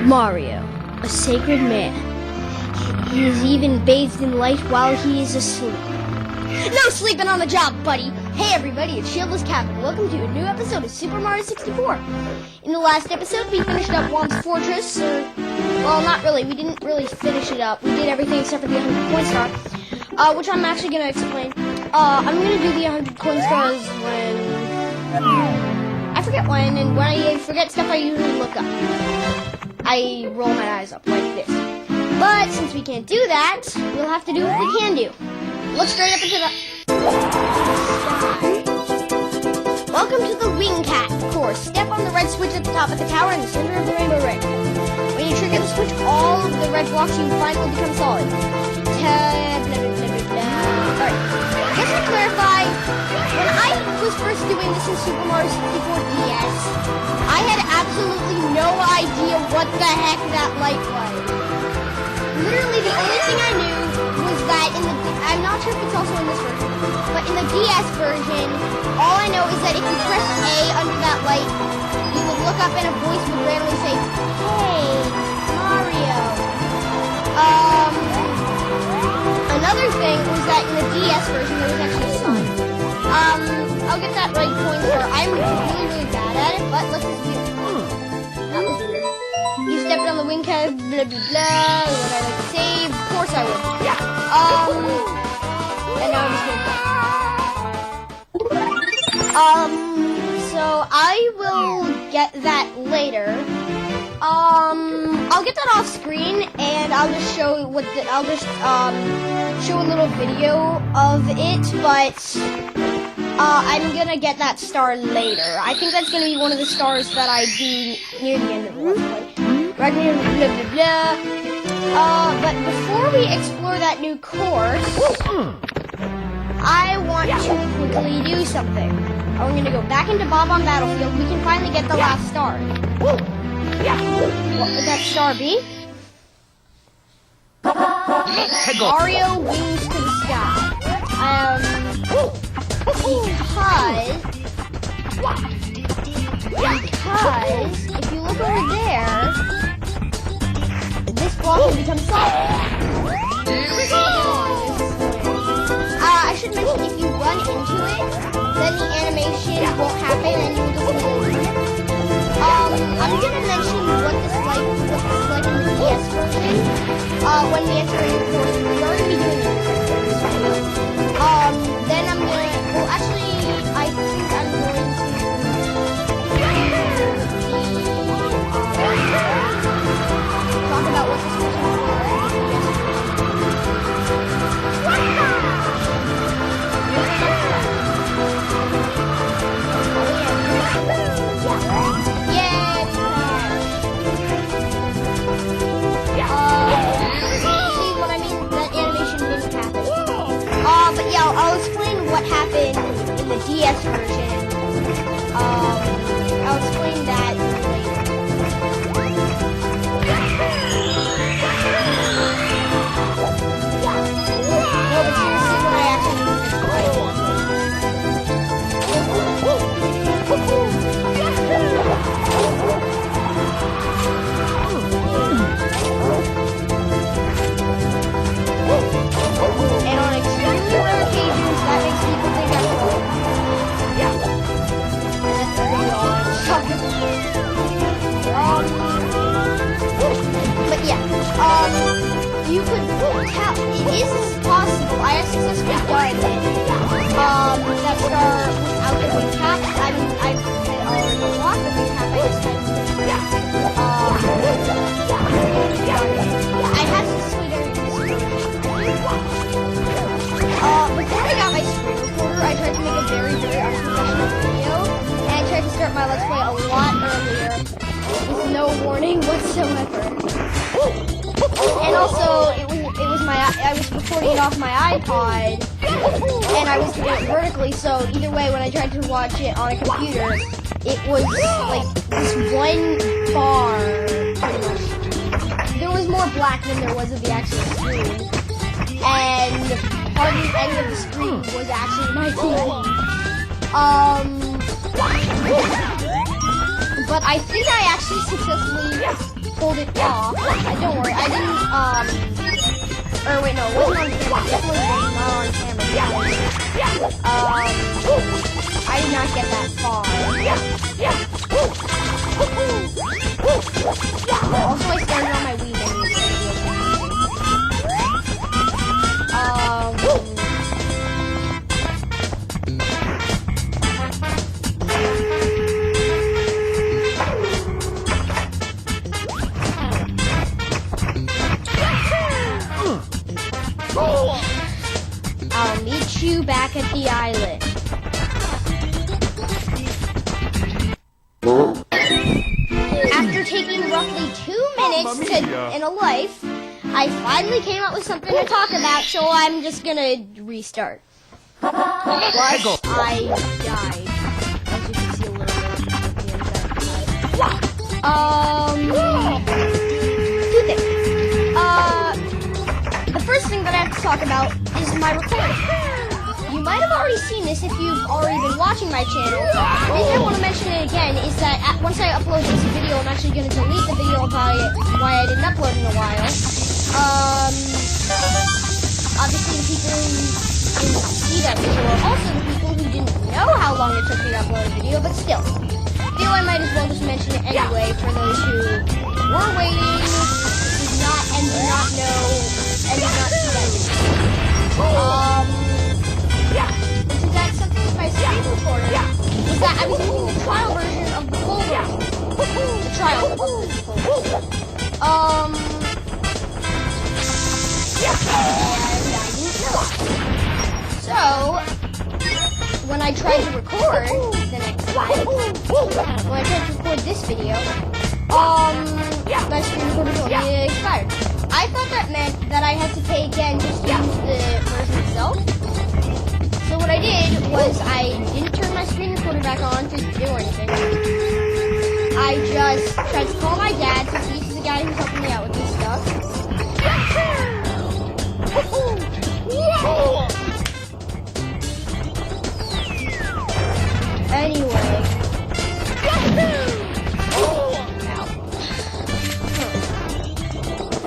Mario, a sacred man. He is even bathed in light while he is asleep. No sleeping on the job, buddy! Hey everybody, it's Shieldless Captain. Welcome to a new episode of Super Mario 64. In the last episode, we finished up Whomp's Fortress, well, not really. We didn't really finish it up. We did everything except for the 100 coin star, which I'm actually going to explain. I'm going to do the 100 coin stars when... I forget when, and when I forget stuff, I usually look up. I roll my eyes up like this. But since we can't do that, we'll have to do what we can do. Look straight up into the sky. Welcome to the Wing Cat course. Step on the red switch at the top of the tower in the center of the rainbow ring. When you trigger the switch, all of the red blocks you find will become solid. Alright, just to clarify, when I was first doing this in Super Mario 64 DS, I had absolutely no idea what the heck that light was. Literally, the only thing I knew was that in the... I'm not sure if it's also in this version, but in the DS version, all I know is that if you press A under that light, you would look up and a voice would randomly say, "Hey, Mario." Another thing was that in the DS version, there was actually a sun. I'll get that right point star. I'm really, really bad at it, but let's just do it. That was weird. You stepped on the wing cat, blah, blah, blah. Would I like to save? Of course I would. And now I'm just gonna... so I will get that later. I'll get that off screen, and I'll just show what I'll just, show a little video of it, but, I'm gonna get that star later. I think that's gonna be one of the stars that I do near the end of the let's play. Right near blah, blah, blah. But before we explore that new course, I want to quickly do something. I'm gonna go back into Bob on Battlefield. We can finally get the last star. What would that star be? Mario wings to the sky. Because if you look over there, this block will become solid. I should mention, if you run into it, then the animation won't happen and you'll just lose. I'm gonna mention what this is like in the DS version. When we enter a new course, we are gonna be doing this. Then I'm gonna, well actually, I think I'm going to talk about what this version is I'll explain what happened in the DS version. I'll explain that later. No, but seriously, when I actually do this, and on extremely rare occasions, that makes people think I'm wrong. And that's pretty awesome. But yeah, you could tell, it is possible, I have successfully done it, that star without the wing cap. I've already unlocked the wing cap, I just had to, I have successfully done it. Before I got my screen recorder, I tried to make a very, very unprofessional video, and I tried to start my Let's Play a lot earlier, with no warning whatsoever. And also, I was recording it off my iPod, and I was doing it vertically, so either way, when I tried to watch it on a computer, it was like this one bar, pretty much. There was more black than there was of the actual screen. And part of the end of the screen was actually my TV. But I think I actually successfully pulled pulled it off. Don't worry, I didn't, or wait, no, it wasn't on camera. Definitely was not on camera. I did not get that far. Also, I started on my Wii menu. I'll meet you back at the island. After taking roughly 2 minutes in a life, I finally came up with something to talk about, so I'm just gonna restart. Plus, I died. As you can see a little bit at the end. Two things. The first thing that I have to talk about is my recording. You might have already seen this if you've already been watching my channel. The reason I want to mention it again is that once I upload this video, I'm actually going to delete the video about why I didn't upload in a while. Obviously the people who didn't see that video are also the people who didn't know how long it took me to upload a video, but still. I feel I might as well just mention it anyway for those who were waiting, did not know, and did not see that video. Which is that something with my screen recorder was that I was using the trial version of the full version. The trial version of the full version. And I didn't know. So, when I tried to record the next time, when I tried to record this video, my screen recorder told me it expired. I thought that meant that I had to pay again just to use the version itself. So what I did was I didn't turn my screen recorder back on to do anything. I just tried to call my dad, since he's the guy who's helping me out with this stuff. Anyway.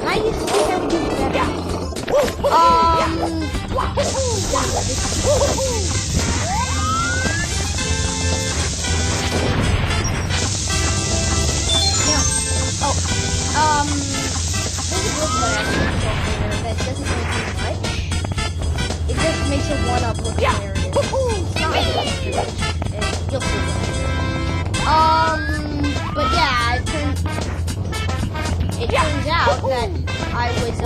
I used to think I would do better. There's a book that I actually that doesn't really do much. It just makes a one-up look narrative. It's not like you'll see it. But yeah, it turns out that I was,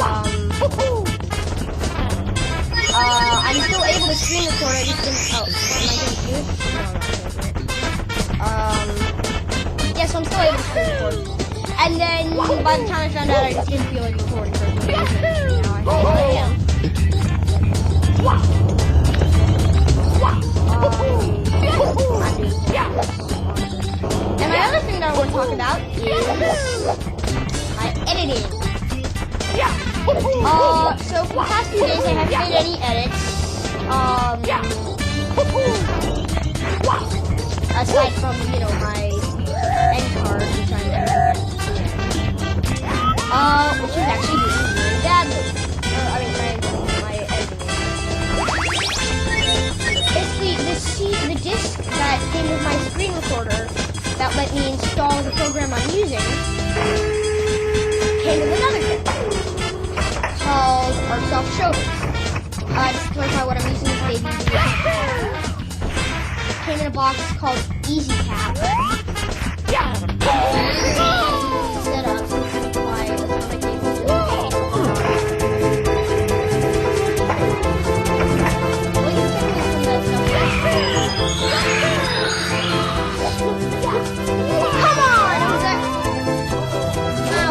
I'm still able to screen record, I just didn't, am I going to do it? No, yeah, so I'm still able to screen record. And then, by the time I found out, I just didn't feel like recording for a few days, and now I am. And my other thing that I want to talk about is my editing. So for the past few days I haven't made any edits. Aside from, you know, my end card, which I'm which is actually doing really badly. My editing. Basically, the disc that came with my screen recorder that let me install the program I'm using came with another disc called our self-showcase. Just to clarify what I'm using is Baby Video. Came in a box called Easy Cap. Set up my electronic cable. Come on!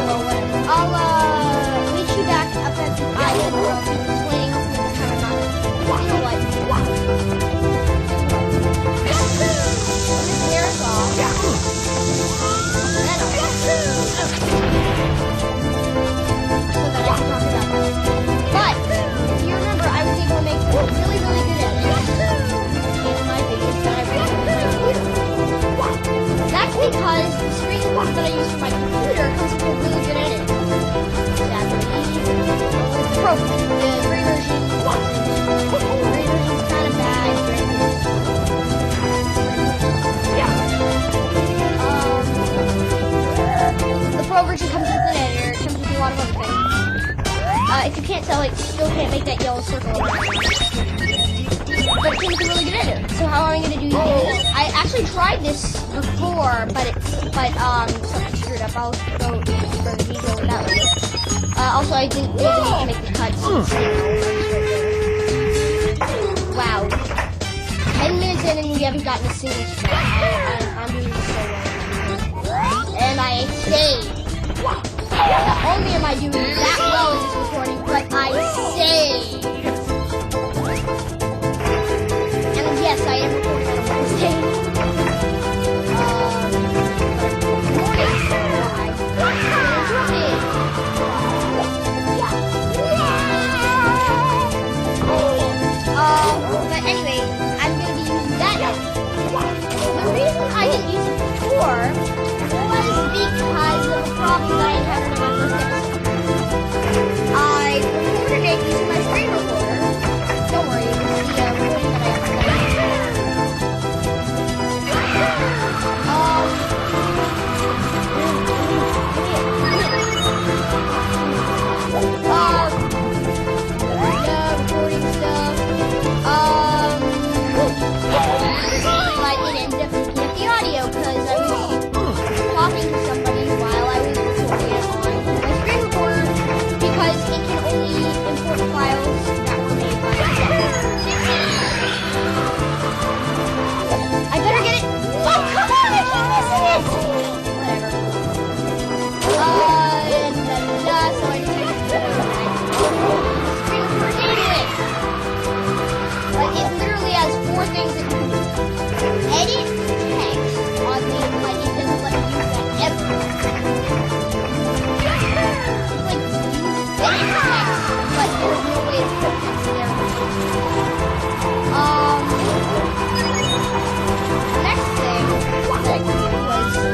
Well, whatever. I'll meet you back up at the island where I'll be explaining to them kind of not. You know what? Hair's off. Rovers, it comes with an editor. It comes with a lot of other things. If you can't tell, it still can't make that yellow circle around. But it came with a really good editor. So how am I going to do this? I actually tried this before, but something screwed up. I'll go into further detail with that later. Also, I didn't feel the need to make the cuts. Wow. 10 minutes in and we haven't gotten a single strike. I'm doing so well. And I saved. Not only am I doing that well in this recording, but I saved. And yes, I am recording on a Wednesday. But anyway, I'm going to be using that now. The reason I didn't use it before was because of a problem that I encountered in my first episode. I recorded it using my screen recorder. Don't worry, it was the recording that I recording stuff. But it ended up picking up the audio because I was talking to somebody while I was recording it on my screen recorder because it can only import files that were made by myself. I better get it. Oh, come on! I keep missing it! Whatever. So I just screen recorder hated it. Like, it literally has 4 things that you can do. Edit text on the, like, it doesn't let you use that ever. It's like, you edit text, but there's no way to put text there. The next thing that I could do was the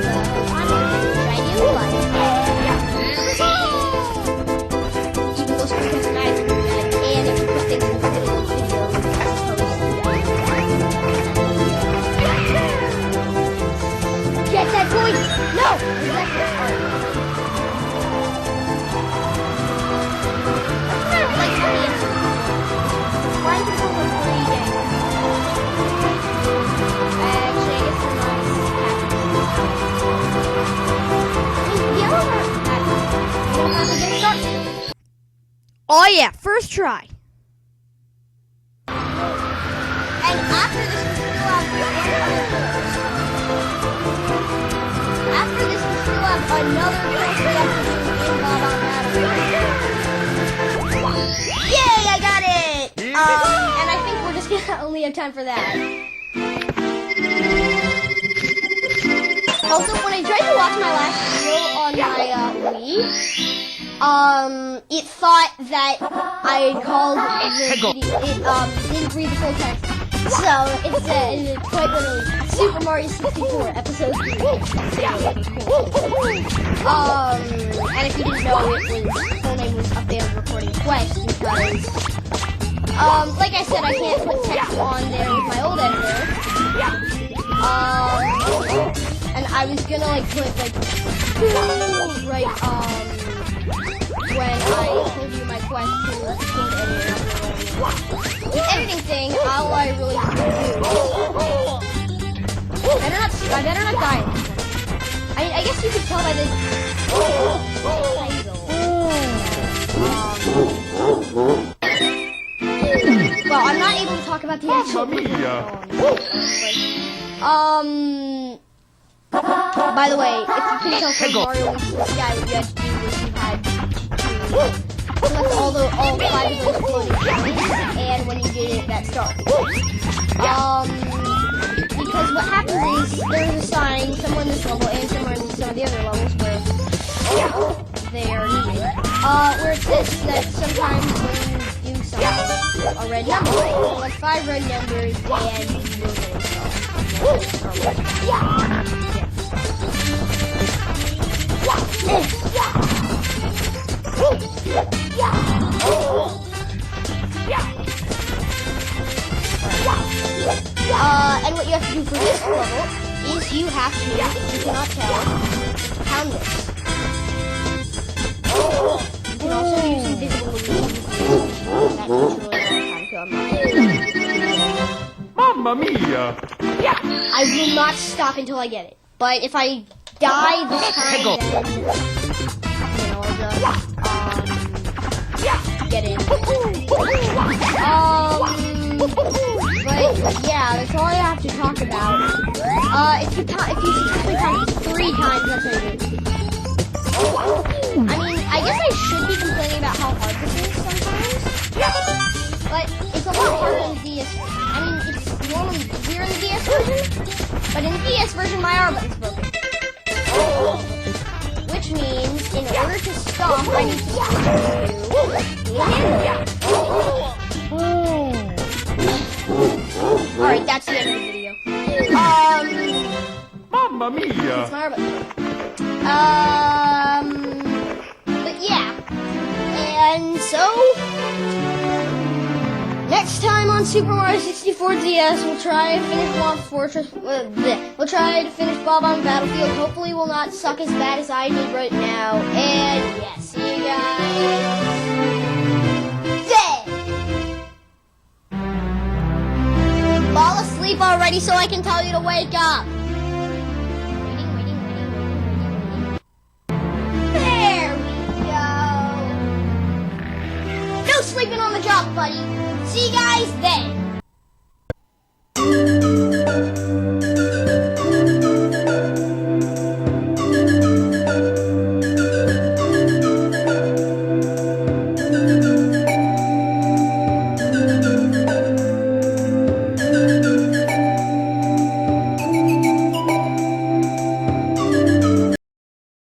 timeline, which I do like. Even though screen I can do that, and if you put things in the middle of the video, it's supposed to get that point! No! Exactly. That's kind of like the answer. Why is it so much for eating? Actually, I guess they're nice. Yellow are happy. Oh yeah, first try. And after this, we still have another course we have to do in Bob on Battery. Yay, I got it! And I think we're just gonna only have time for that. Also, when I tried to watch my last video on my Wii, it thought that I called the video, it didn't read the full text. So, it said, quite literally, Super Mario 64, Episode 3. And if you didn't know, the full name was Updated Recording Quest, because, like I said, I can't put text on there with my old editor. And I was gonna, like, put, like, right, when I told you my quest to record editor. The editing thing, all I really need to do. I better not die. I guess you could tell by this title. Well, I'm not able to talk about the actual by the way, if you can tell from Mario Leaps to the Sky, what you had to do was you had to select all 5 of those floating points, and when you did it, that started. Because what happens is there's a sign somewhere in this level and somewhere in some of the other levels where they are needed. Where it says that sometimes when you do something, a red number, so like 5 red numbers, and you will get installed. And what you have to do for this level is you have to, if you cannot tell, pound this. I'm not. Mamma mia! I will not stop until I get it. But if I die this time, then, I'll just, get in. But yeah, that's all I have to talk about. If you successfully count 3 times, that's how you do it. I mean, I guess I should be complaining about how hard this is sometimes. But it's a lot harder in the DS version. I mean, it's normally easier in the DS version, but in the DS version, my R button's broken. Which means, in order to stop, I need to switch to the handle. Alright, that's the end of the video. Mamma mia! It's my R button. But yeah. And so, next time on Super Mario 64 DS, we'll try to finish Bob's Fortress. We'll try to finish Bob on the Battlefield. Hopefully, we'll not suck as bad as I did right now. And yeah, see you guys then. Fall asleep already, so I can tell you to wake up. Waiting. There we go. No sleeping on the job, buddy. See you guys then.